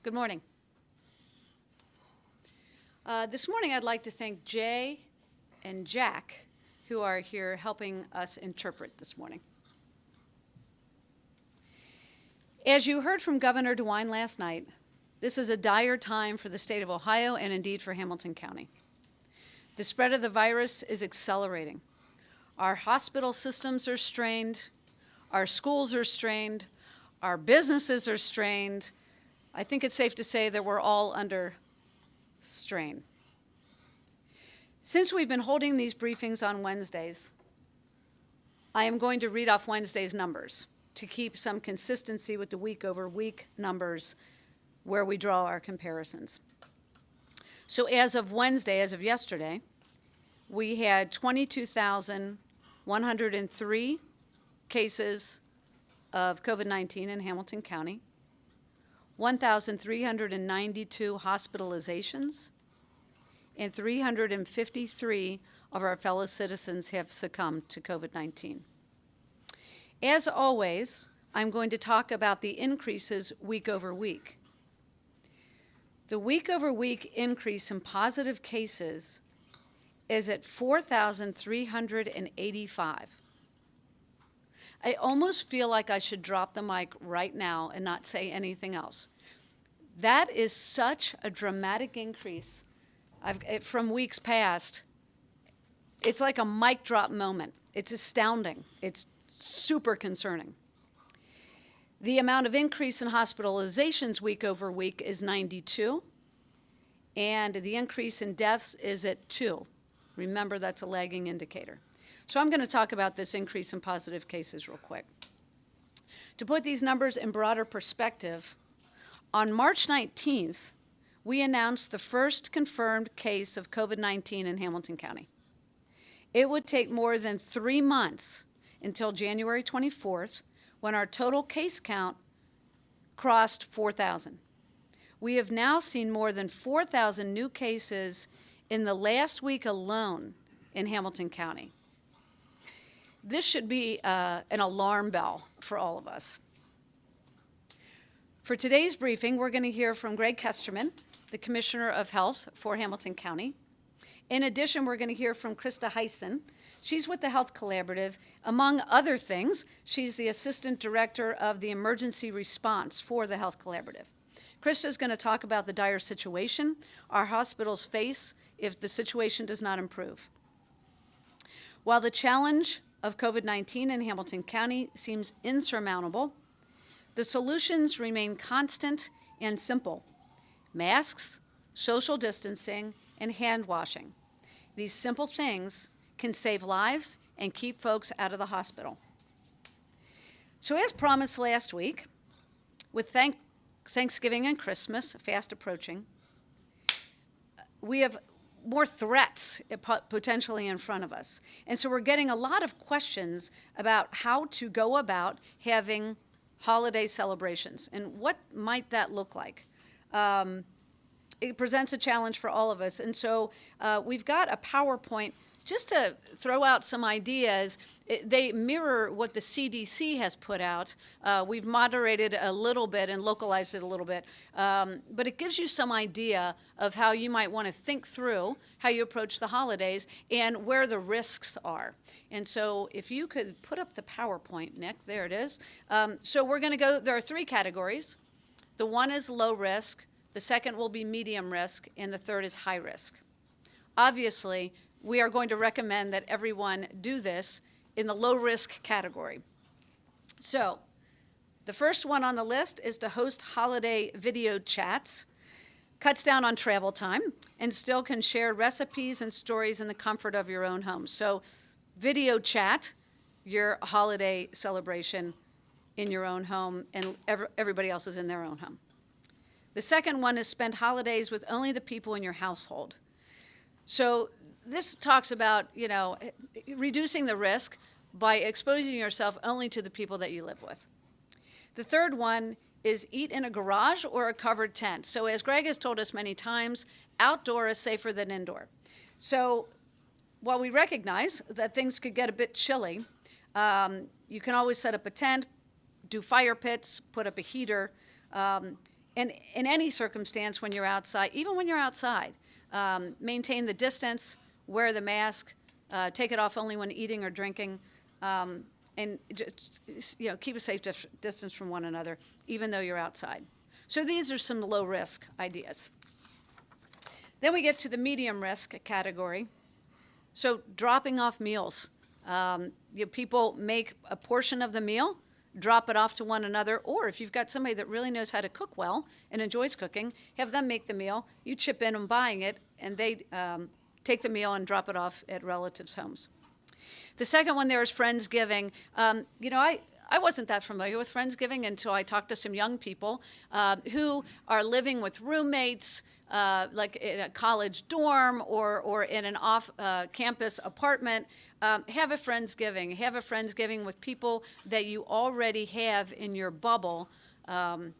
Good morning. This morning I'd like to thank Jay and Jack, who are here helping us interpret this morning. As you heard from Governor DeWine last night, this is a dire time for the state of Ohio and indeed for Hamilton County. The spread of the virus is accelerating. Our hospital systems are strained, our schools are strained, our businesses are strained. I think it's safe to say that we're all under strain. Since we've been holding these briefings on Wednesdays, I am going to read off Wednesday's numbers to keep some consistency with the week-over-week numbers where we draw our comparisons. So as of Wednesday, as of yesterday, we had 22,103 cases of COVID-19 in Hamilton County, 1,392 hospitalizations, and 353 of our fellow citizens have succumbed to COVID-19. As always, I'm going to talk about the increases week over week. The week over week increase in positive cases is at 4,385. I almost feel like I should drop the mic right now and not say anything else. That is such a dramatic increase from weeks past. It's like a mic drop moment. It's astounding. It's super concerning. The amount of increase in hospitalizations week over week is 92, and the increase in deaths is at 2. Remember, that's a lagging indicator. So I'm going to talk about this increase in positive cases real quick. To put these numbers in broader perspective, on March 19th, we announced the first confirmed case of COVID-19 in Hamilton County. It would take more than 3 months until January 24th, when our total case count crossed 4,000. We have now seen more than 4,000 new cases in the last week alone in Hamilton County. This should be an alarm bell for all of us. For today's briefing, we're going to hear from Greg Kesterman, the Commissioner of Health for Hamilton County. In addition, we're going to hear from Krista Heisen. She's with the Health Collaborative. Among other things, she's the Assistant Director of the Emergency Response for the Health Collaborative. Krista is going to talk about the dire situation our hospitals face if the situation does not improve. While the challenge of COVID-19 in Hamilton County seems insurmountable, the solutions remain constant and simple: masks, social distancing, and hand washing. These simple things can save lives and keep folks out of the hospital. So as promised last week, with Thanksgiving and Christmas fast approaching, we have more threats potentially in front of us. And so we're getting a lot of questions about how to go about having holiday celebrations and what might that look like. It presents a challenge for all of us. And so we've got a PowerPoint just to throw out some ideas. They mirror what the CDC has put out. We've moderated a little bit and localized it a little bit, but it gives you some idea of how you might want to think through how you approach the holidays and where the risks are. And so if you could put up the PowerPoint, Nick, there it is. So we're going to go, there are 3 categories. The one is low risk, the second will be medium risk, and the third is high risk. Obviously, we are going to recommend that everyone do this in the low-risk category. So the first one on the list is to host holiday video chats. Cuts down on travel time and still can share recipes and stories in the comfort of your own home. So video chat your holiday celebration in your own home, and everybody else is in their own home. The second one is spend holidays with only the people in your household. So this talks about, reducing the risk by exposing yourself only to the people that you live with. The third one is eat in a garage or a covered tent. So as Greg has told us many times, outdoor is safer than indoor. So while we recognize that things could get a bit chilly, you can always set up a tent, do fire pits, put up a heater. And in any circumstance when you're outside, even when you're outside, maintain the distance, wear the mask, take it off only when eating or drinking, and just, keep a safe distance from one another, even though you're outside. So these are some low-risk ideas. Then we get to the medium risk category. So dropping off meals. People make a portion of the meal, drop it off to one another, or if you've got somebody that really knows how to cook well and enjoys cooking, have them make the meal, you chip in on buying it, and they take the meal and drop it off at relatives' homes. The second one there is Friendsgiving. I wasn't that familiar with Friendsgiving until I talked to some young people who are living with roommates, like in a college dorm or in an off-campus apartment. Have a Friendsgiving. Have a Friendsgiving with people that you already have in your bubble, and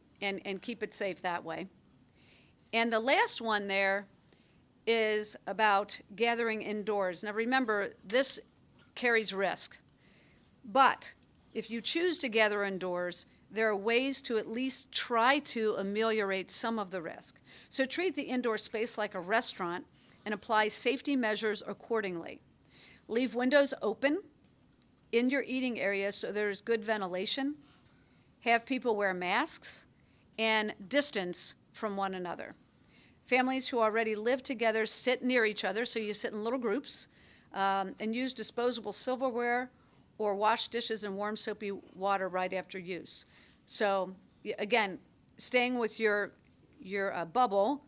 keep it safe that way. And the last one there is about gathering indoors. Now remember, this carries risk. But if you choose to gather indoors, there are ways to at least try to ameliorate some of the risk. So treat the indoor space like a restaurant and apply safety measures accordingly. Leave windows open in your eating area so there's good ventilation. Have people wear masks and distance from one another. Families who already live together sit near each other, so you sit in little groups, and use disposable silverware or wash dishes in warm soapy water right after use. So again, staying with your bubble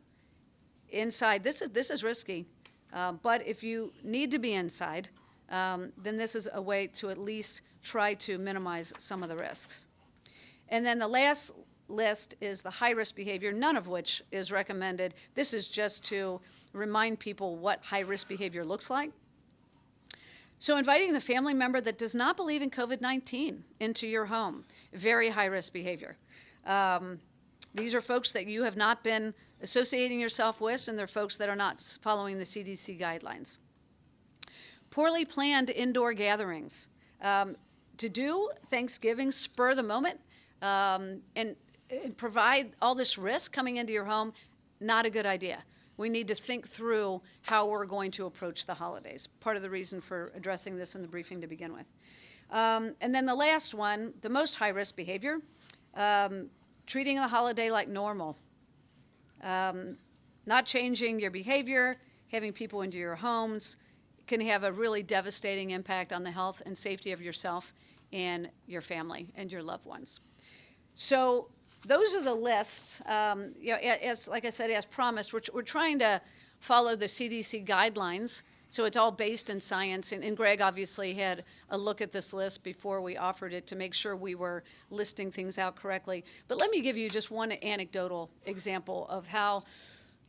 inside, this is risky, but if you need to be inside, then this is a way to at least try to minimize some of the risks. And then the last list is the high-risk behavior, none of which is recommended. This is just to remind people what high-risk behavior looks like. So inviting the family member that does not believe in COVID-19 into your home, very high-risk behavior. These are folks that you have not been associating yourself with, and they're folks that are not following the CDC guidelines. Poorly planned indoor gatherings. To do Thanksgiving spur the moment and provide all this risk coming into your home, not a good idea. We need to think through how we're going to approach the holidays. Part of the reason for addressing this in the briefing to begin with. And then the last one, the most high-risk behavior, treating the holiday like normal. Not changing your behavior, having people into your homes can have a really devastating impact on the health and safety of yourself and your family and your loved ones. So those are the lists. As like I said, as promised, we're trying to follow the CDC guidelines. So it's all based in science. And Greg obviously had a look at this list before we offered it to make sure we were listing things out correctly. But let me give you just one anecdotal example of how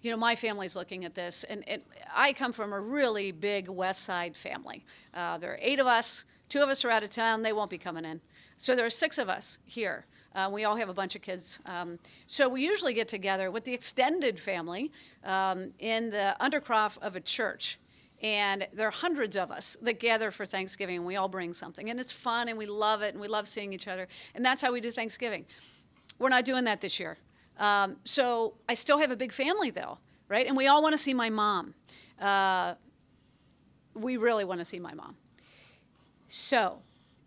my family's looking at this. And I come from a really big West Side family. There are 8 of us. 2 of us are out of town. They won't be coming in. So there are 6 of us here. We all have a bunch of kids. So we usually get together with the extended family in the undercroft of a church. And there are hundreds of us that gather for Thanksgiving, and we all bring something. And it's fun, and we love it, and we love seeing each other. And that's how we do Thanksgiving. We're not doing that this year. So I still have a big family, though, right? And we all want to see my mom. We really want to see my mom. So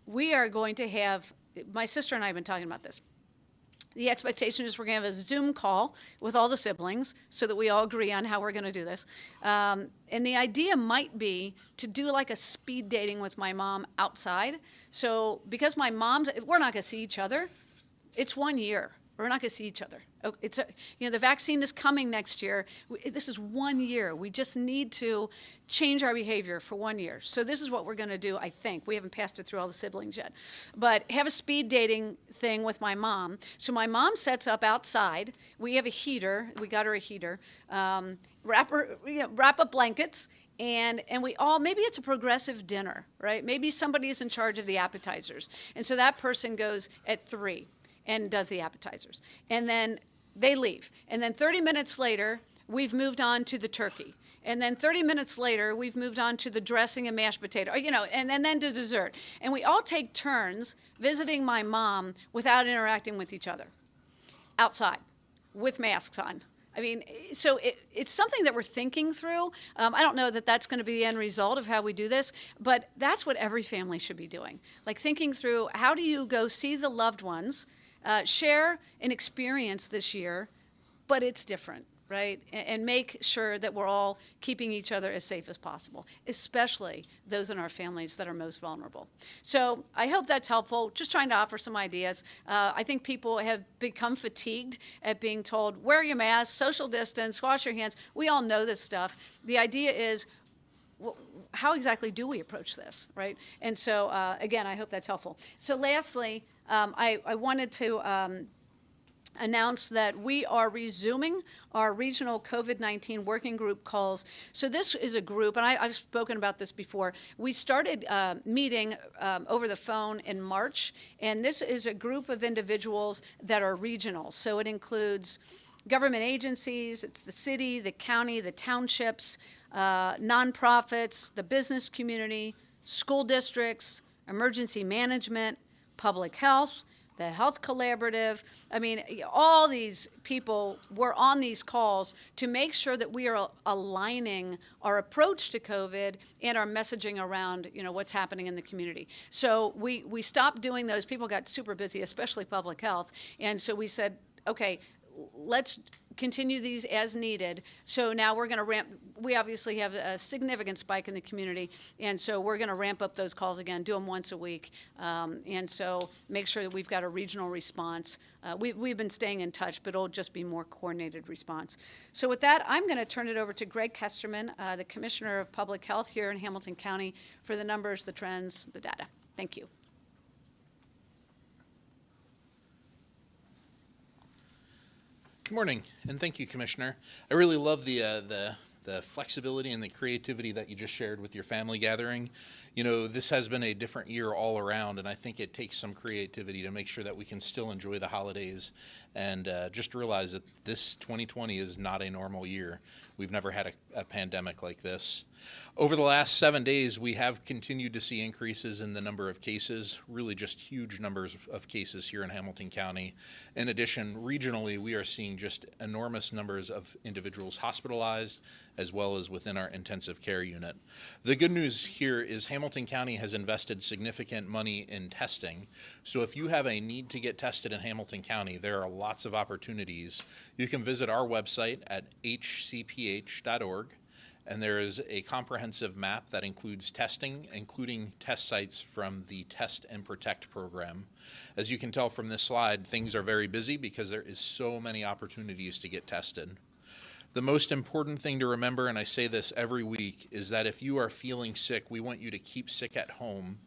we are going to have, my sister and I have been talking about this. The expectation is we're going to have a Zoom call with all the siblings so that we all agree on how we're going to do this. And the idea might be to do like a speed dating with my mom outside. So because we're not going to see each other, it's 1 year. We're not going to see each other. The vaccine is coming next year. This is 1 year. We just need to change our behavior for 1 year. So this is what we're going to do, I think. We haven't passed it through all the siblings yet. But have a speed dating thing with my mom. So my mom sets up outside. We have a heater. We got her a heater. Wrap up blankets. And we all, maybe it's a progressive dinner, right? Maybe somebody is in charge of the appetizers. And so that person goes at 3. And does the appetizers. And then they leave. And then 30 minutes later, we've moved on to the turkey. And then 30 minutes later, we've moved on to the dressing and mashed potato, and then to dessert. And we all take turns visiting my mom without interacting with each other outside. with masks on. I mean, so it's something that we're thinking through. I don't know that that's going to be the end result of how we do this, but that's what every family should be doing. Like thinking through, how do you go see the loved ones, share an experience this year, but it's different, right? And make sure that we're all keeping each other as safe as possible, especially those in our families that are most vulnerable. So I hope that's helpful, just trying to offer some ideas. I think people have become fatigued at being told, wear your mask, social distance, wash your hands. We all know this stuff. The idea is, how exactly do we approach this, right? And so, again, I hope that's helpful. So lastly, I wanted to announce that we are resuming our regional COVID-19 working group calls. So this is a group, and I've spoken about this before. We started meeting over the phone in March, and this is a group of individuals that are regional. So it includes government agencies, it's the city, the county, the townships, nonprofits, the business community, school districts, emergency management, public health, the health collaborative. I mean, all these people were on these calls to make sure that we are aligning our approach to COVID and our messaging around, what's happening in the community. So we stopped doing those. People got super busy, especially public health. And so we said, okay, let's continue these as needed. So now we're going to ramp. We obviously have a significant spike in the community, and so we're going to ramp up those calls again, do them once a week, and so make sure that we've got a regional response. We've been staying in touch, but it'll just be more coordinated response. So with that, I'm going to turn it over to Greg Kesterman, the Commissioner of Public Health here in Hamilton County, for the numbers, the trends, the data. Thank you. Good morning, and thank you, Commissioner. I really love the flexibility and the creativity that you just shared with your family gathering. This has been a different year all around, and I think it takes some creativity to make sure that we can still enjoy the holidays and just realize that this 2020 is not a normal year. We've never had a pandemic like this. Over the last 7 days, we have continued to see increases in the number of cases, really just huge numbers of cases here in Hamilton County. In addition, regionally, we are seeing just enormous numbers of individuals hospitalized, as well as within our intensive care unit. The good news here is Hamilton County has invested significant money in testing. So if you have a need to get tested in Hamilton County, there are lots of opportunities. You can visit our website at hcph.org. And there is a comprehensive map that includes testing, including test sites from the Test and Protect program. As you can tell from this slide, things are very busy because there is so many opportunities to get tested. The most important thing to remember, and I say this every week, is that if you are feeling sick, we want you to keep sick at home.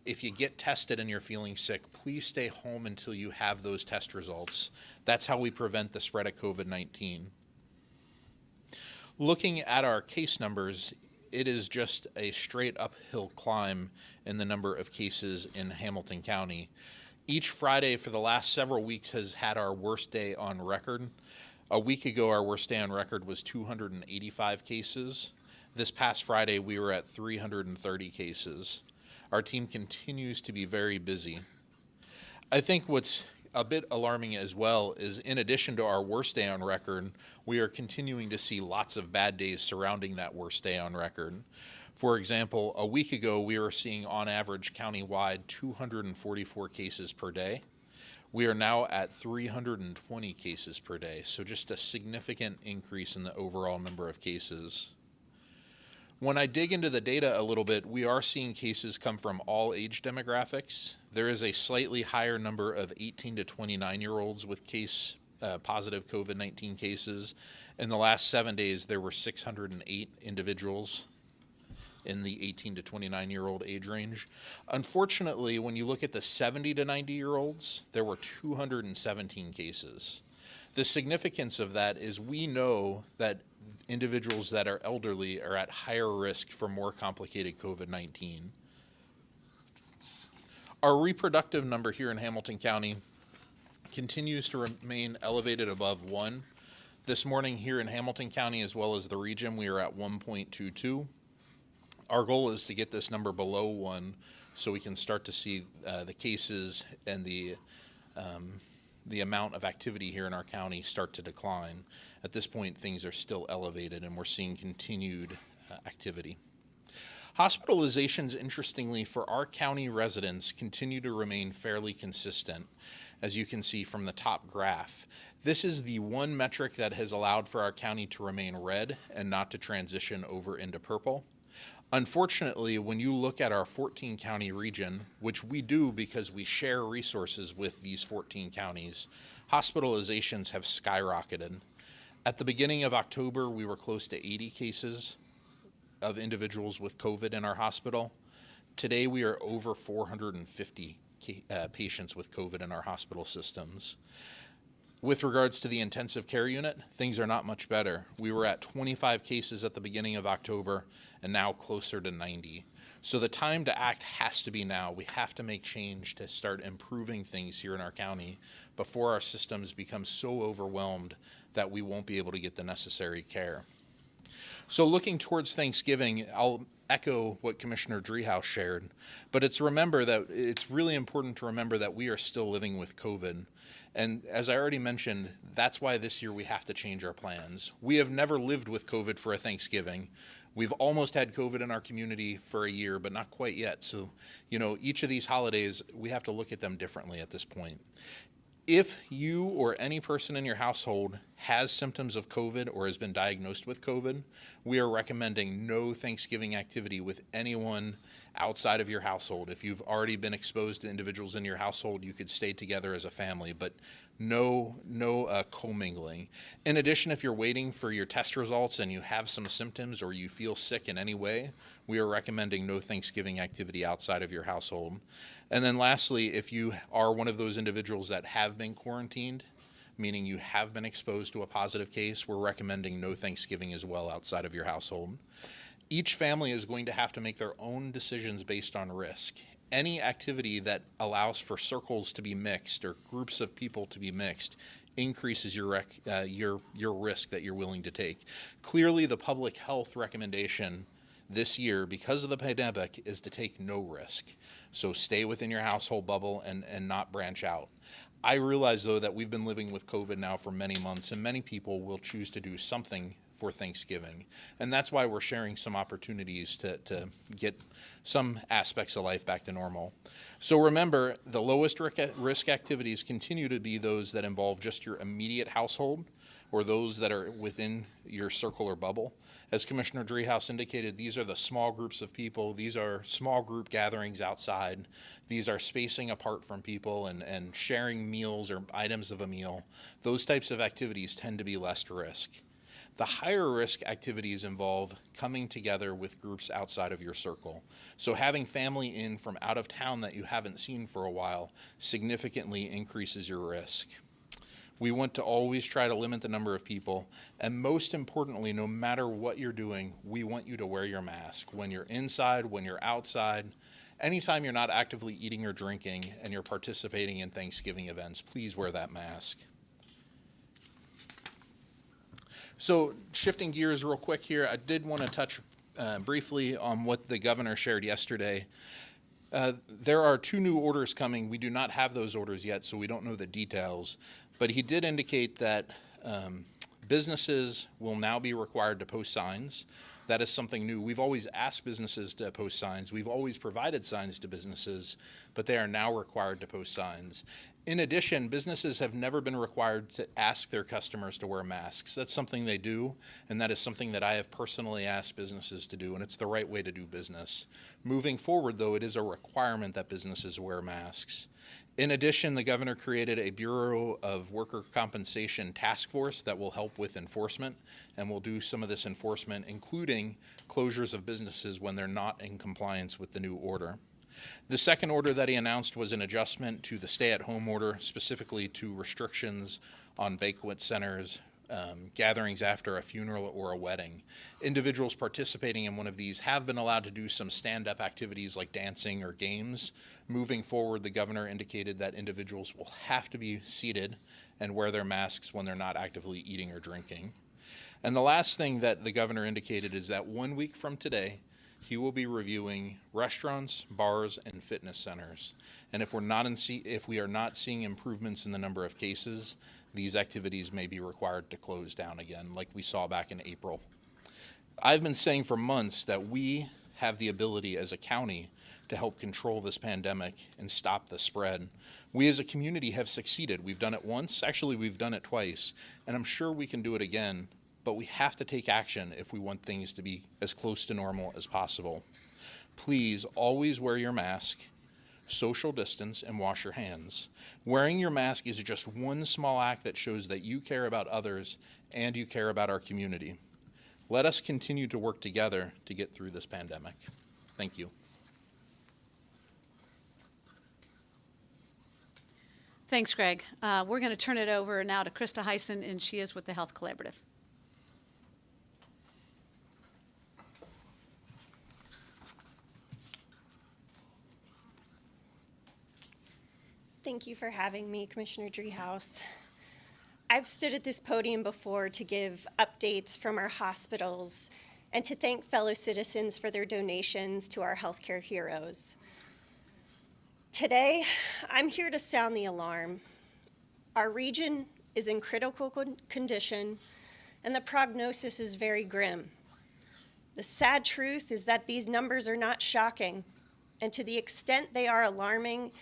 If you get tested and you're feeling sick, please stay home until you have those test results. That's how we prevent the spread of COVID-19. Looking at our case numbers, it is just a straight uphill climb in the number of cases in Hamilton County. Each Friday for the last several weeks has had our worst day on record. A week ago, our worst day on record was 285 cases. This past Friday, we were at 330 cases. Our team continues to be very busy. I think what's a bit alarming as well is, in addition to our worst day on record, we are continuing to see lots of bad days surrounding that worst day on record. For example, a week ago, we were seeing on average countywide 244 cases per day. We are now at 320 cases per day, so just a significant increase in the overall number of cases. When I dig into the data a little bit, we are seeing cases come from all age demographics. There is a slightly higher number of 18 to 29-year-olds with positive COVID-19 cases. In the last 7 days, there were 608 individuals in the 18 to 29-year-old age range. Unfortunately, when you look at the 70 to 90-year-olds, there were 217 cases. The significance of that is we know that individuals that are elderly are at higher risk for more complicated COVID-19. Our reproductive number here in Hamilton County continues to remain elevated above 1. This morning here in Hamilton County, as well as the region, we are at 1.22. Our goal is to get this number below 1 so we can start to see the cases and the the amount of activity here in our county start to decline. At this point, things are still elevated, and we're seeing continued activity. Hospitalizations, interestingly, for our county residents continue to remain fairly consistent, as you can see from the top graph. This is the one metric that has allowed for our county to remain red and not to transition over into purple. Unfortunately, when you look at our 14 county region, which we do because we share resources with these 14 counties, hospitalizations have skyrocketed. At the beginning of October, we were close to 80 cases of individuals with COVID in our hospital. Today, we are over 450 patients with COVID in our hospital systems. With regards to the intensive care unit, things are not much better. We were at 25 cases at the beginning of October and now closer to 90. So the time to act has to be now. We have to make change to start improving things here in our county before our systems become so overwhelmed that we won't be able to get the necessary care. So looking towards Thanksgiving, I'll echo what Commissioner Dreihaus shared, but it's really important to remember that we are still living with COVID. And as I already mentioned, that's why this year we have to change our plans. We have never lived with COVID for a Thanksgiving. We've almost had COVID in our community for a year, but not quite yet. So, each of these holidays, we have to look at them differently at this point. If you or any person in your household has symptoms of COVID or has been diagnosed with COVID, we are recommending no Thanksgiving activity with anyone outside of your household. If you've already been exposed to individuals in your household, you could stay together as a family, but no commingling. In addition, if you're waiting for your test results and you have some symptoms or you feel sick in any way, we are recommending no Thanksgiving activity outside of your household. And then lastly, if you are one of those individuals that have been quarantined, meaning you have been exposed to a positive case, we're recommending no Thanksgiving as well outside of your household. Each family is going to have to make their own decisions based on risk. Any activity that allows for circles to be mixed or groups of people to be mixed increases your risk that you're willing to take. Clearly, the public health recommendation this year, because of the pandemic, is to take no risk. So stay within your household bubble and not branch out. I realize, though, that we've been living with COVID now for many months, and many people will choose to do something for Thanksgiving. And that's why we're sharing some opportunities to get some aspects of life back to normal. So remember, the lowest risk activities continue to be those that involve just your immediate household or those that are within your circle or bubble. As Commissioner Dreihaus indicated, these are the small groups of people. These are small group gatherings outside. These are spacing apart from people and sharing meals or items of a meal. Those types of activities tend to be less risk. The higher risk activities involve coming together with groups outside of your circle. So having family in from out of town that you haven't seen for a while significantly increases your risk. We want to always try to limit the number of people, and most importantly, no matter what you're doing, we want you to wear your mask. When you're inside, when you're outside, anytime you're not actively eating or drinking and you're participating in Thanksgiving events, please wear that mask. So shifting gears real quick here, I did want to touch briefly on what the governor shared yesterday. There are 2 new orders coming. We do not have those orders yet, so we don't know the details. But he did indicate that businesses will now be required to post signs. That is something new. We've always asked businesses to post signs. We've always provided signs to businesses, but they are now required to post signs. In addition, businesses have never been required to ask their customers to wear masks. That's something they do, and that is something that I have personally asked businesses to do, and it's the right way to do business. Moving forward, though, it is a requirement that businesses wear masks. In addition, the governor created a Bureau of Worker Compensation task force that will help with enforcement, and will do some of this enforcement, including closures of businesses when they're not in compliance with the new order. The second order that he announced was an adjustment to the stay-at-home order, specifically to restrictions on banquet centers, gatherings after a funeral or a wedding. Individuals participating in one of these have been allowed to do some stand-up activities like dancing or games. Moving forward, the governor indicated that individuals will have to be seated and wear their masks when they're not actively eating or drinking. And the last thing that the governor indicated is that 1 week from today, He will be reviewing restaurants, bars, and fitness centers. And if we are not seeing improvements in the number of cases, these activities may be required to close down again, like we saw back in April. I've been saying for months that we have the ability as a county to help control this pandemic and stop the spread. We as a community have succeeded. We've done it once, actually we've done it twice, and I'm sure we can do it again, but we have to take action if we want things to be as close to normal as possible. Please always wear your mask, social distance, and wash your hands. Wearing your mask is just one small act that shows that you care about others and you care about our community. Let us continue to work together to get through this pandemic. Thank you. Thanks, Greg. We're going to turn it over now to Krista Hyson, and she is with the Health Collaborative. Thank you for having me, Commissioner Dreihaus. I've stood at this podium before to give updates from our hospitals and to thank fellow citizens for their donations to our healthcare heroes. Today, I'm here to sound the alarm. Our region is in critical condition, and the prognosis is very grim. The sad truth is that these numbers are not shocking, and to the extent they are alarming,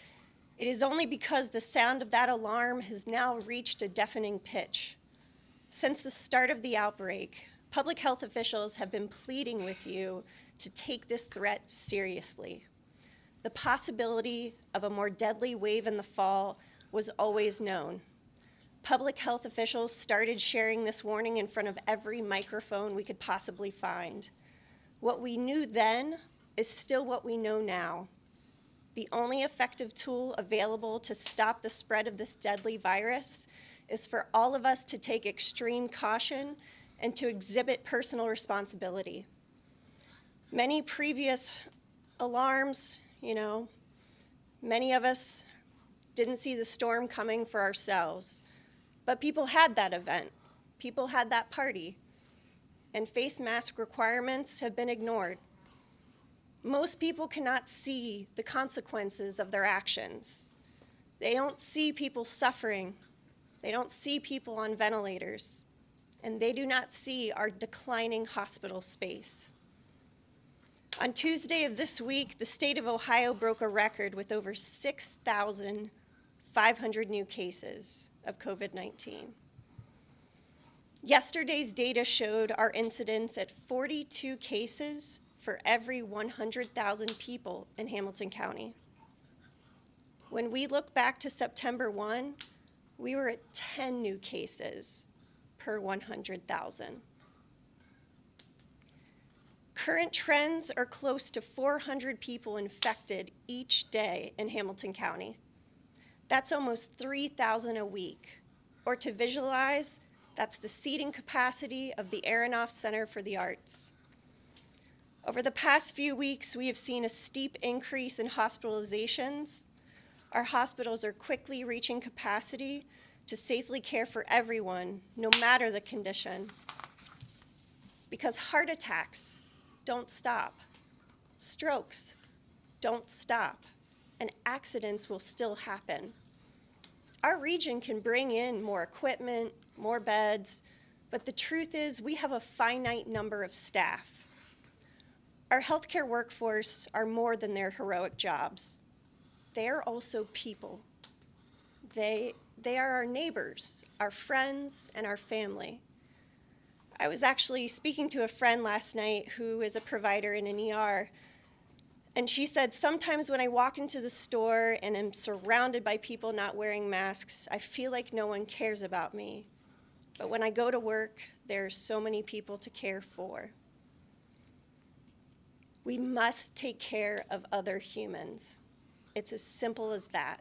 it is only because the sound of that alarm has now reached a deafening pitch. Since the start of the outbreak, public health officials have been pleading with you to take this threat seriously. The possibility of a more deadly wave in the fall was always known. Public health officials started sharing this warning in front of every microphone we could possibly find. What we knew then is still what we know now. The only effective tool available to stop the spread of this deadly virus is for all of us to take extreme caution and to exhibit personal responsibility. Many previous alarms, many of us didn't see the storm coming for ourselves, but people had that event, people had that party, and face mask requirements have been ignored. Most people cannot see the consequences of their actions. They don't see people suffering. They don't see people on ventilators. And they do not see our declining hospital space. On Tuesday of this week, the state of Ohio broke a record with over 6,500 new cases of COVID-19. Yesterday's data showed our incidence at 42 cases for every 100,000 people in Hamilton County. When we look back to September 1, we were at 10 new cases per 100,000. Current trends are close to 400 people infected each day in Hamilton County. That's almost 3,000 a week. Or to visualize, that's the seating capacity of the Aronoff Center for the Arts. Over the past few weeks, we have seen a steep increase in hospitalizations. Our hospitals are quickly reaching capacity to safely care for everyone, no matter the condition. Because heart attacks don't stop, strokes don't stop, and accidents will still happen. Our region can bring in more equipment, more beds, but the truth is we have a finite number of staff. Our healthcare workforce are more than their heroic jobs. They are also people. They are our neighbors, our friends, and our family. I was actually speaking to a friend last night who is a provider in an ER, and she said, sometimes when I walk into the store and am surrounded by people not wearing masks, I feel like no one cares about me. But when I go to work, there are so many people to care for. We must take care of other humans. It's as simple as that.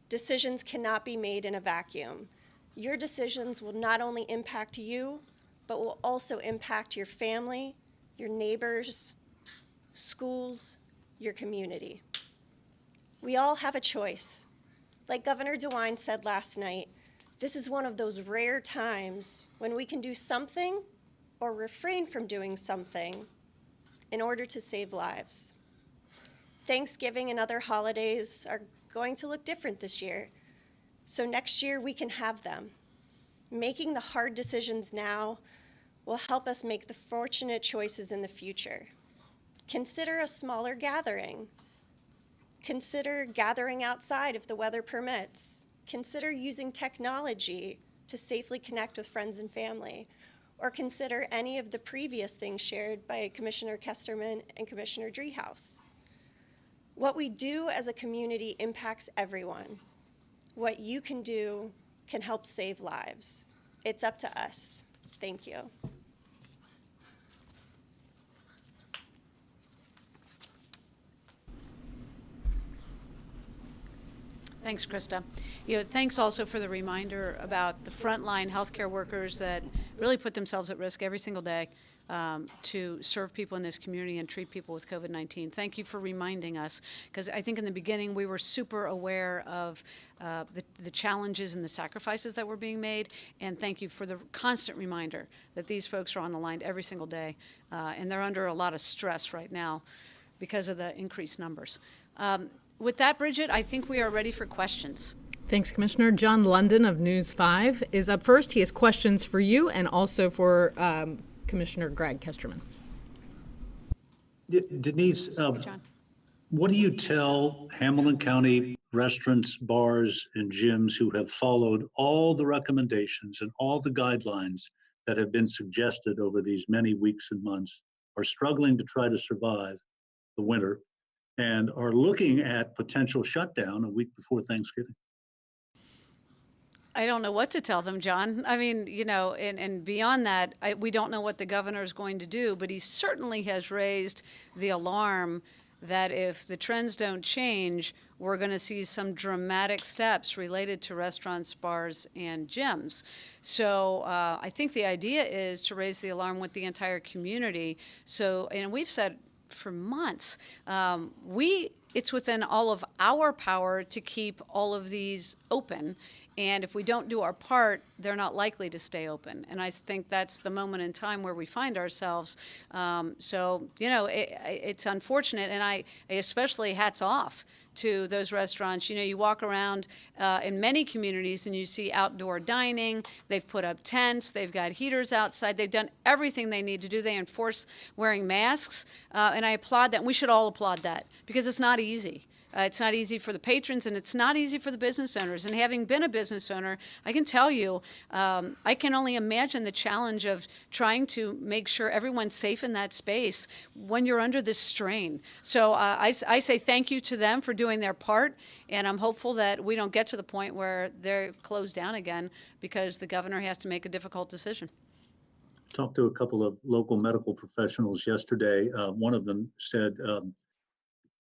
Decisions cannot be made in a vacuum. Your decisions will not only impact you, but will also impact your family, your neighbors, schools, your community. We all have a choice. Like Governor DeWine said last night, this is one of those rare times when we can do something or refrain from doing something in order to save lives. Thanksgiving and other holidays are going to look different this year, so next year we can have them. Making the hard decisions now will help us make the fortunate choices in the future. Consider a smaller gathering. Consider gathering outside if the weather permits. Consider using technology to safely connect with friends and family. Or consider any of the previous things shared by Commissioner Kesterman and Commissioner Dreihaus. What we do as a community impacts everyone. What you can do can help save lives. It's up to us. Thank you. Thanks, Krista. Thanks also for the reminder about the frontline healthcare workers that really put themselves at risk every single day to serve people in this community and treat people with COVID-19. Thank you for reminding us, because I think in the beginning we were super aware of the challenges and the sacrifices that were being made, and thank you for the constant reminder that these folks are on the line every single day, and they're under a lot of stress right now because of the increased numbers. With that, Bridget, I think we are ready for questions. Thanks, Commissioner. John London of News 5 is up first. He has questions for you and also for Commissioner Greg Kesterman. Denise, John. what do you tell Hamilton County restaurants, bars, and gyms who have followed all the recommendations and all the guidelines that have been suggested over these many weeks and months, are struggling to try to survive the winter, and are looking at potential shutdown a week before Thanksgiving? I don't know what to tell them, John. I mean, and beyond that, we don't know what the governor is going to do, but he certainly has raised the alarm that if the trends don't change, we're going to see some dramatic steps related to restaurants, bars, and gyms. So I think the idea is to raise the alarm with the entire community. So, and we've said for months, it's within all of our power to keep all of these open. And if we don't do our part, they're not likely to stay open. And I think that's the moment in time where we find ourselves. It's unfortunate. And I especially hats off to those restaurants. You walk around in many communities and you see outdoor dining. They've put up tents. They've got heaters outside. They've done everything they need to do. They enforce wearing masks. And I applaud that. And we should all applaud that, because it's not easy. It's not easy for the patrons, and it's not easy for the business owners. And having been a business owner, I can tell you, I can only imagine the challenge of trying to make sure everyone's safe in that space when you're under this strain. So I say thank you to them for doing their part, and I'm hopeful that we don't get to the point where they're closed down again because the governor has to make a difficult decision. Talked to a couple of local medical professionals yesterday. One of them said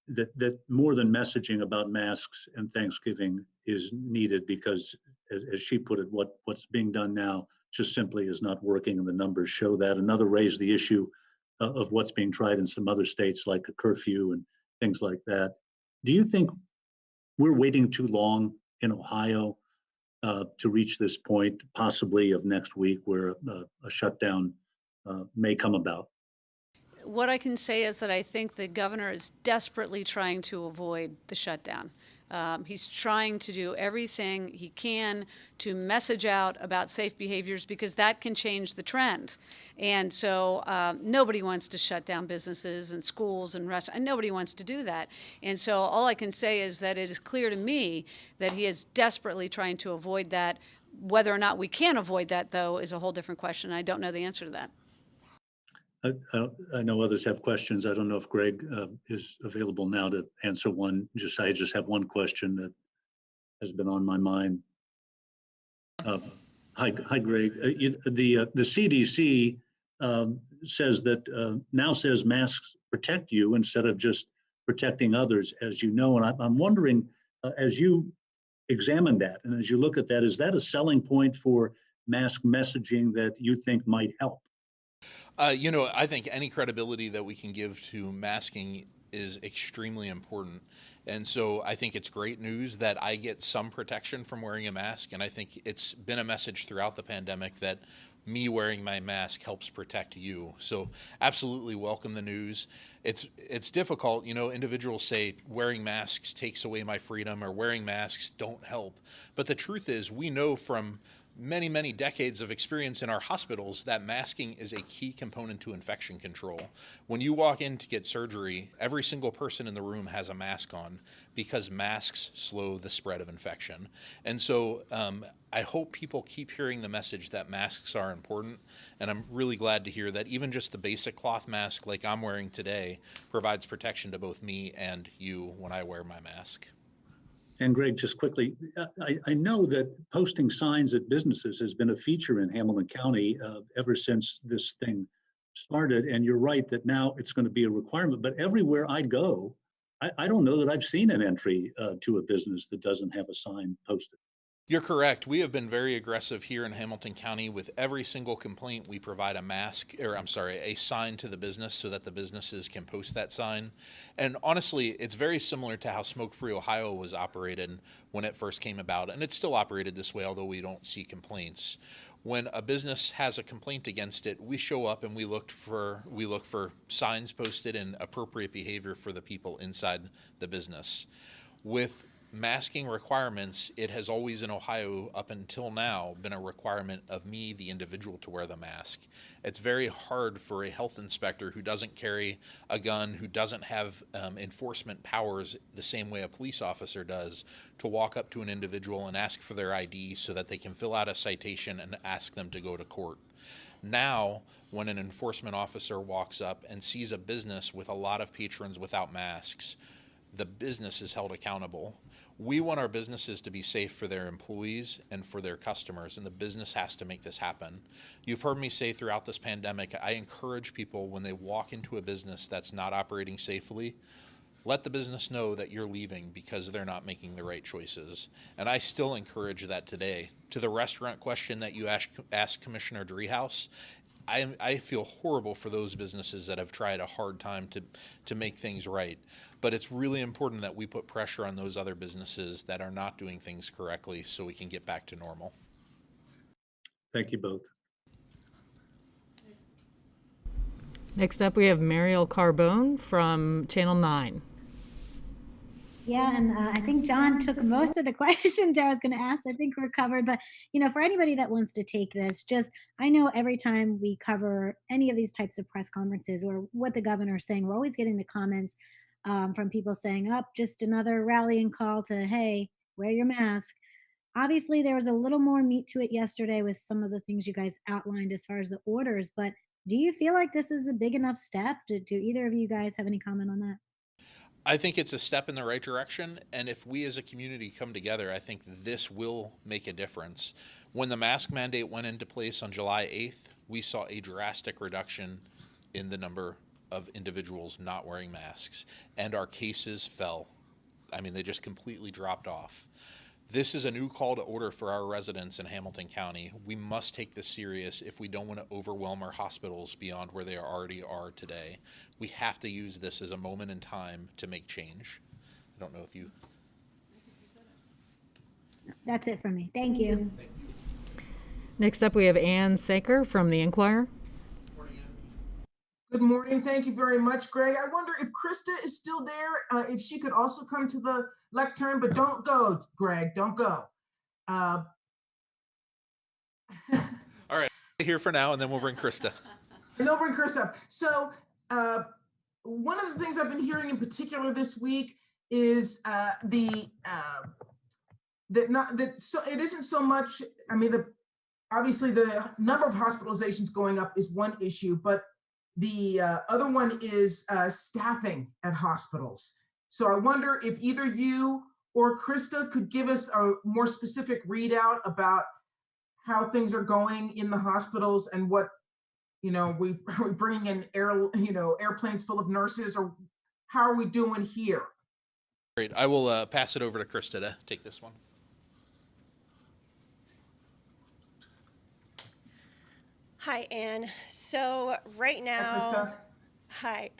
that more than messaging about masks and Thanksgiving is needed, because, as she put it, what's being done now just simply is not working, and the numbers show that. Another raised the issue of what's being tried in some other states, like a curfew and things like that. Do you think we're waiting too long in Ohio to reach this point, possibly of next week, where a shutdown may come about? What I can say is that I think the governor is desperately trying to avoid the shutdown. He's trying to do everything he can to message out about safe behaviors, because that can change the trend. And so nobody wants to shut down businesses and schools and restaurants, and nobody wants to do that. And so all I can say is that it is clear to me that he is desperately trying to avoid that. Whether or not we can avoid that, though, is a whole different question. I don't know the answer to that. I know others have questions. I don't know if Greg is available now to answer one. I just have one question that has been on my mind. Hi, Greg. The CDC says that now says masks protect you instead of just protecting others, as you know. And I'm wondering, as you examine that and as you look at that, is that a selling point for mask messaging that you think might help? I think any credibility that we can give to masking is extremely important. And so I think it's great news that I get some protection from wearing a mask. And I think it's been a message throughout the pandemic that me wearing my mask helps protect you. So absolutely welcome the news. It's difficult, you know, individuals say wearing masks takes away my freedom or wearing masks don't help. But the truth is, we know from many, many decades of experience in our hospitals that masking is a key component to infection control. When you walk in to get surgery, every single person in the room has a mask on because masks slow the spread of infection. And so I hope people keep hearing the message that masks are important. And I'm really glad to hear that even just the basic cloth mask like I'm wearing today provides protection to both me and you when I wear my mask. And Greg, just quickly, I know that posting signs at businesses has been a feature in Hamilton County ever since this thing started. And you're right that now it's going to be a requirement. But everywhere I go, I don't know that I've seen an entry to a business that doesn't have a sign posted. You're correct. We have been very aggressive here in Hamilton County. With every single complaint, we provide a sign to the business so that the businesses can post that sign. And honestly, it's very similar to how Smoke Free Ohio was operated when it first came about. And it's still operated this way, although we don't see complaints. When a business has a complaint against it, we show up and we look for signs posted and appropriate behavior for the people inside the business. With masking requirements, it has always in Ohio up until now been a requirement of me, the individual, to wear the mask. It's very hard for a health inspector who doesn't carry a gun, who doesn't have enforcement powers the same way a police officer does, to walk up to an individual and ask for their ID so that they can fill out a citation and ask them to go to court. Now, when an enforcement officer walks up and sees a business with a lot of patrons without masks, the business is held accountable. We want our businesses to be safe for their employees and for their customers, and the business has to make this happen. You've heard me say throughout this pandemic, I encourage people when they walk into a business that's not operating safely, let the business know that you're leaving because they're not making the right choices. And I still encourage that today. To the restaurant question that you asked Commissioner Dreihaus, I feel horrible for those businesses that have tried a hard time to make things right. But it's really important that we put pressure on those other businesses that are not doing things correctly so we can get back to normal. Thank you both. Next up, we have Mariel Carbone from Channel 9. Yeah, and I think John took most of the questions I was going to ask. I think we're covered. But, you know, for anybody that wants to take this, I know every time we cover any of these types of press conferences or what the governor's saying, we're always getting the comments from people saying, just another rallying call to, hey, wear your mask. Obviously, there was a little more meat to it yesterday with some of the things you guys outlined as far as the orders. But do you feel like this is a big enough step? Do either of you guys have any comment on that? I think it's a step in the right direction, and if we as a community come together, I think this will make a difference. When the mask mandate went into place on July 8th, we saw a drastic reduction in the number of individuals not wearing masks, and our cases fell. I mean, they just completely dropped off. This is a new call to order for our residents in Hamilton County. We must take this serious if we don't want to overwhelm our hospitals beyond where they already are today. We have to use this as a moment in time to make change. I don't know if you... That's it from me. Thank you. Next up, we have Ann Saker from the Inquirer. Good morning. Thank you very much, Greg. I wonder if Krista is still there, if she could also come to the lectern, but don't go, Greg, don't go. All right, here for now, and then we'll bring Krista. And they'll bring Krista up. So one of the things I've been hearing in particular this week is it isn't so much, I mean, obviously the number of hospitalizations going up is one issue, but the other one is staffing at hospitals. So I wonder if either you or Krista could give us a more specific readout about how things are going in the hospitals and what, are we bringing in airplanes full of nurses, or how are we doing here? Great. I will pass it over to Krista to take this one. Hi, Anne. So right now, Krista. hi.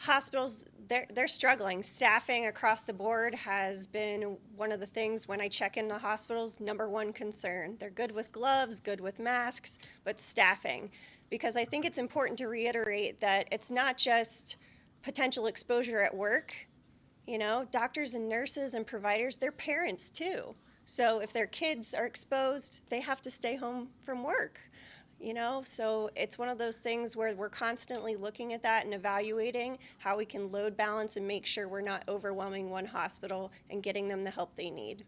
Hospitals, they're struggling. Staffing across the board has been one of the things when I check in the hospitals, number one concern. They're good with gloves, good with masks, but staffing. Because I think it's important to reiterate that it's not just potential exposure at work. You know, doctors and nurses and providers, they're parents too. So if their kids are exposed, they have to stay home from work. You know, so it's one of those things where we're constantly looking at that and evaluating how we can load balance and make sure we're not overwhelming one hospital and getting them the help they need.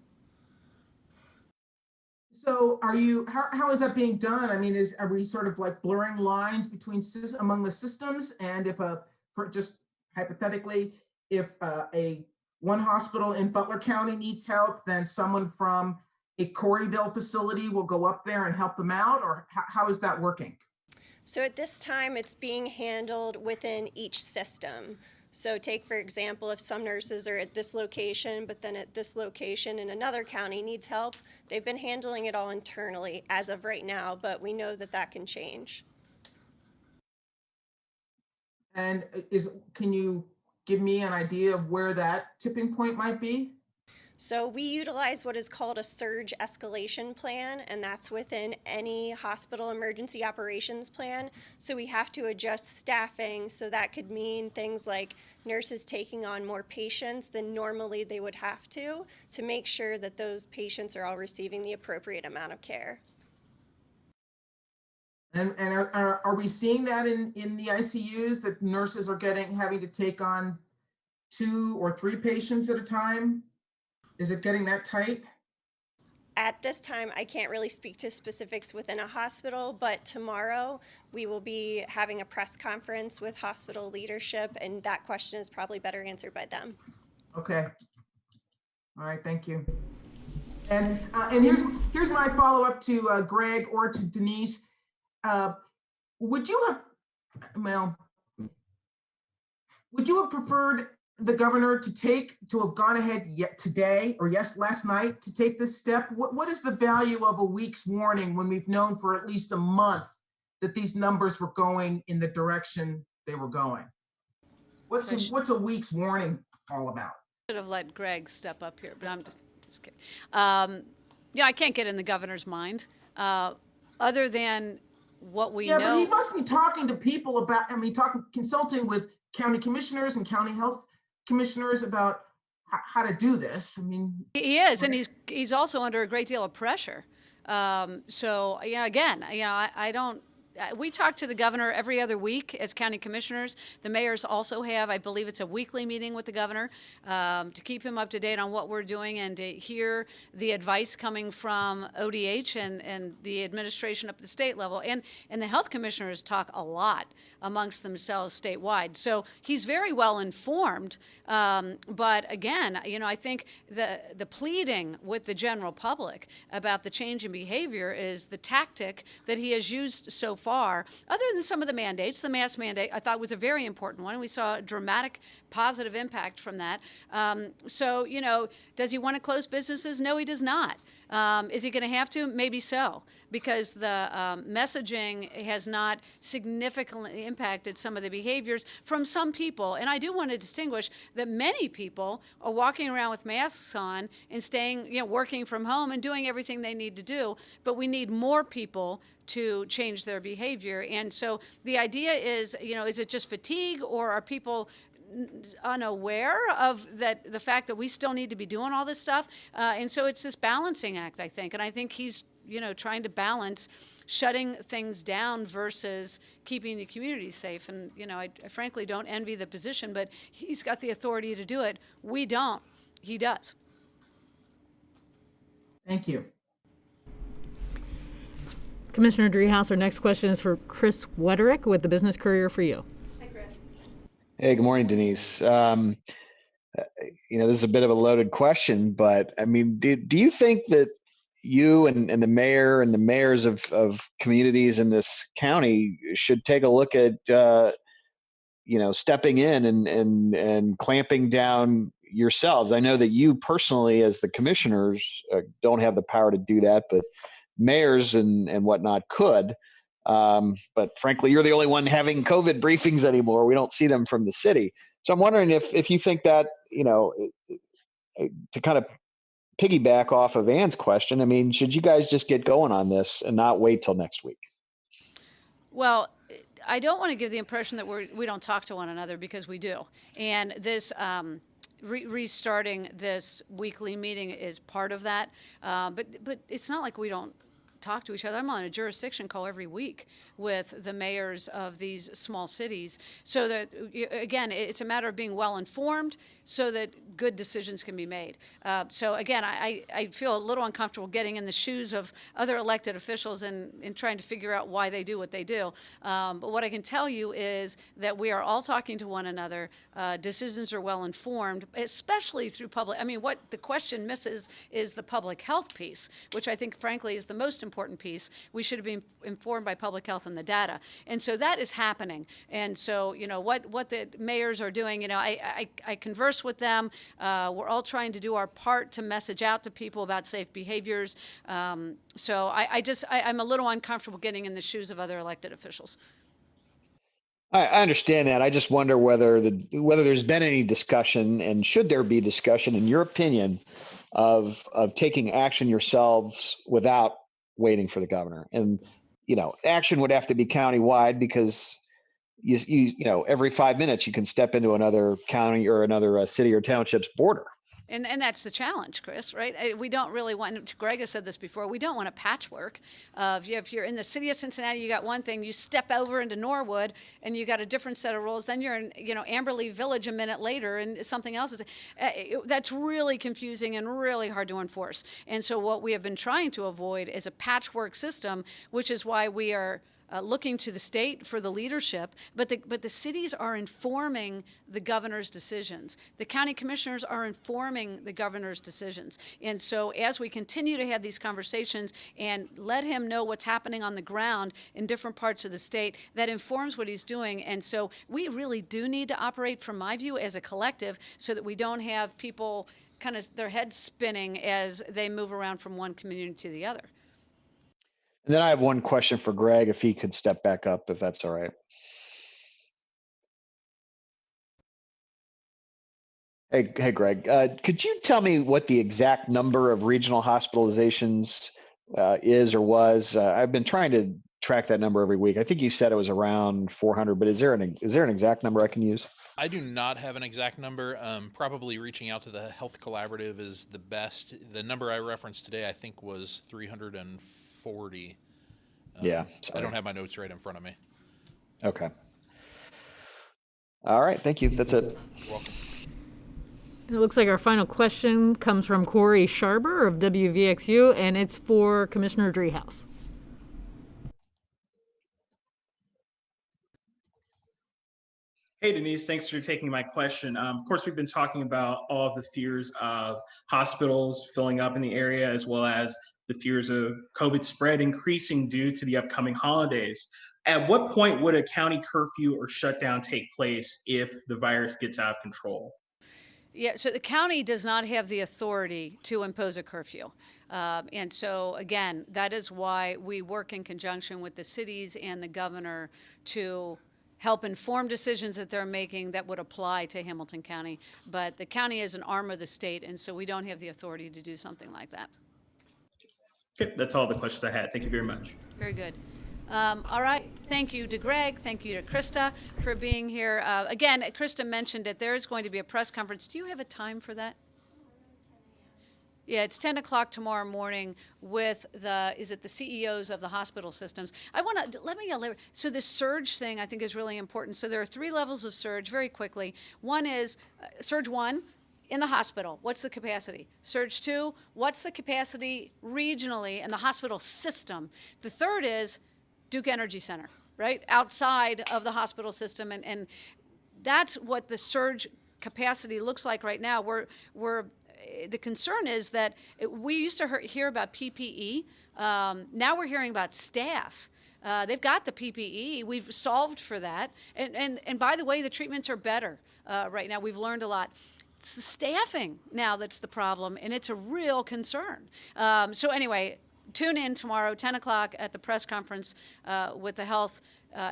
So how is that being done? I mean, are we sort of like blurring lines between among the systems? And for just hypothetically, if one hospital in Butler County needs help, then someone from a Corryville facility will go up there and help them out, or how is that working? So at this time, it's being handled within each system. So take, for example, if some nurses are at this location, but then at this location in another county needs help, they've been handling it all internally as of right now, but we know that that can change. And can you give me an idea of where that tipping point might be? So we utilize what is called a surge escalation plan, and that's within any hospital emergency operations plan. So we have to adjust staffing, so that could mean things like nurses taking on more patients than normally they would have to make sure that those patients are all receiving the appropriate amount of care. And are we seeing that in the ICUs, that nurses are having to take on 2 or 3 patients at a time? Is it getting that tight? At this time, I can't really speak to specifics within a hospital, but tomorrow we will be having a press conference with hospital leadership, and that question is probably better answered by them. Okay. All right, thank you. And here's my follow-up to Greg or to Denise. Would you have preferred the governor to have gone ahead yet today, or last night, to take this step? What is the value of a week's warning when we've known for at least a month that these numbers were going in the direction they were going? What's a week's warning all about? Should have let Greg step up here, but I'm just kidding. I can't get in the governor's mind, other than what we know. Yeah, but he must be talking to people about, consulting with county commissioners and county health commissioners about how to do this. He is, and he's also under a great deal of pressure. I don't. We talk to the governor every other week as county commissioners. The mayors also have, I believe it's a weekly meeting with the governor to keep him up to date on what we're doing and to hear the advice coming from ODH and the administration up at the state level. And the health commissioners talk a lot amongst themselves statewide. So he's very well informed. But again, I think the pleading with the general public about the change in behavior is the tactic that he has used so far, other than some of the mandates. The mask mandate, I thought, was a very important one. We saw a dramatic positive impact from that. Does he want to close businesses? No, he does not. Is he going to have to? Maybe so, because the messaging has not significantly impacted some of the behaviors from some people. And I do want to distinguish that many people are walking around with masks on and staying, working from home and doing everything they need to do. But we need more people to change their behavior. And so the idea is, is it just fatigue, or are people unaware of the fact that we still need to be doing all this stuff? And so it's this balancing act, I think. And I think he's, trying to balance shutting things down versus keeping the community safe. And, I frankly don't envy the position, but he's got the authority to do it. We don't. He does. Thank you. Commissioner Dreihaus, our next question is for Chris Wederick with the Business Courier for you. Hi, Chris. Hey, good morning, Denise. This is a bit of a loaded question, but do you think that you and the mayor and the mayors of communities in this county should take a look at, stepping in and clamping down yourselves? I know that you personally, as the commissioners, don't have the power to do that, but mayors and whatnot could. But frankly, you're the only one having COVID briefings anymore. We don't see them from the city. So I'm wondering if you think that, to kind of piggyback off of Ann's question, I mean, should you guys just get going on this and not wait till next week? Well, I don't want to give the impression that we don't talk to one another, because we do. And this restarting this weekly meeting is part of that. But it's not like we don't talk to each other. I'm on a jurisdiction call every week with the mayors of these small cities, so that, again, it's a matter of being well informed so that good decisions can be made. So again, I feel a little uncomfortable getting in the shoes of other elected officials and trying to figure out why they do what they do. But what I can tell you is that we are all talking to one another. Decisions are well informed, especially through public. I mean, what the question misses is the public health piece, which I think, frankly, is the most important piece. We should have been informed by public health and the data. And so that is happening. And so, what the mayors are doing, I converse with them. We're all trying to do our part to message out to people about safe behaviors. So I'm a little uncomfortable getting in the shoes of other elected officials. I understand that. I just wonder whether there's been any discussion, and should there be discussion, in your opinion, of taking action yourselves without waiting for the governor. And action would have to be countywide, because every 5 minutes you can step into another county or another city or township's border. And that's the challenge, Chris, right? We don't really want, Greg has said this before, we don't want a patchwork of, if you're in the city of Cincinnati, you got one thing, you step over into Norwood and you got a different set of rules, then you're in, Amberley Village a minute later and something else is, that's really confusing and really hard to enforce. And so what we have been trying to avoid is a patchwork system, which is why we are looking to the state for the leadership, but the cities are informing the governor's decisions. The county commissioners are informing the governor's decisions. And so as we continue to have these conversations and let him know what's happening on the ground in different parts of the state, that informs what he's doing. And so we really do need to operate, from my view, as a collective, so that we don't have people kind of their heads spinning as they move around from one community to the other. And then I have one question for Greg, if he could step back up, if that's all right. Hey, Greg, could you tell me what the exact number of regional hospitalizations is or was? I've been trying to track that number every week. I think you said it was around 400, but is there an exact number I can use? I do not have an exact number. Probably reaching out to the Health Collaborative is the best. The number I referenced today, I think, was 340. Yeah. I don't have my notes right in front of me. Okay. All right. Thank you. That's it. You're welcome. It looks like our final question comes from Corey Sharber of WVXU, and it's for Commissioner Dreihaus. Hey, Denise, thanks for taking my question. Of course, we've been talking about all of the fears of hospitals filling up in the area, as well as the fears of COVID spread increasing due to the upcoming holidays. At what point would a county curfew or shutdown take place if the virus gets out of control? Yeah, so the county does not have the authority to impose a curfew. And so, again, that is why we work in conjunction with the cities and the governor to help inform decisions that they're making that would apply to Hamilton County. But the county is an arm of the state, and so we don't have the authority to do something like that. Okay, that's all the questions I had. Thank you very much. Very good. All right. Thank you to Greg. Thank you to Krista for being here. Again, Krista mentioned it. There is going to be a press conference. Do you have a time for that? Yeah, it's 10 o'clock tomorrow morning with the CEOs of the hospital systems. So the surge thing I think is really important. So there are 3 levels of surge very quickly. One is surge 1. In the hospital, what's the capacity? Surge 2, what's the capacity regionally in the hospital system? The third is Duke Energy Center, right? Outside of the hospital system. And that's what the surge capacity looks like right now. The concern is that we used to hear about PPE. Now we're hearing about staff. They've got the PPE. We've solved for that. And by the way, the treatments are better right now. We've learned a lot. It's the staffing now that's the problem, and it's a real concern. So anyway, tune in tomorrow, 10 o'clock, at the press conference with the health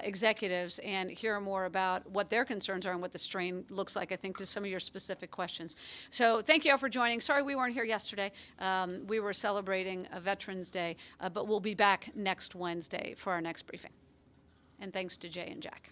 executives and hear more about what their concerns are and what the strain looks like, I think, to some of your specific questions. So thank you all for joining. Sorry we weren't here yesterday. We were celebrating Veterans Day, but we'll be back next Wednesday for our next briefing. And thanks to Jay and Jack.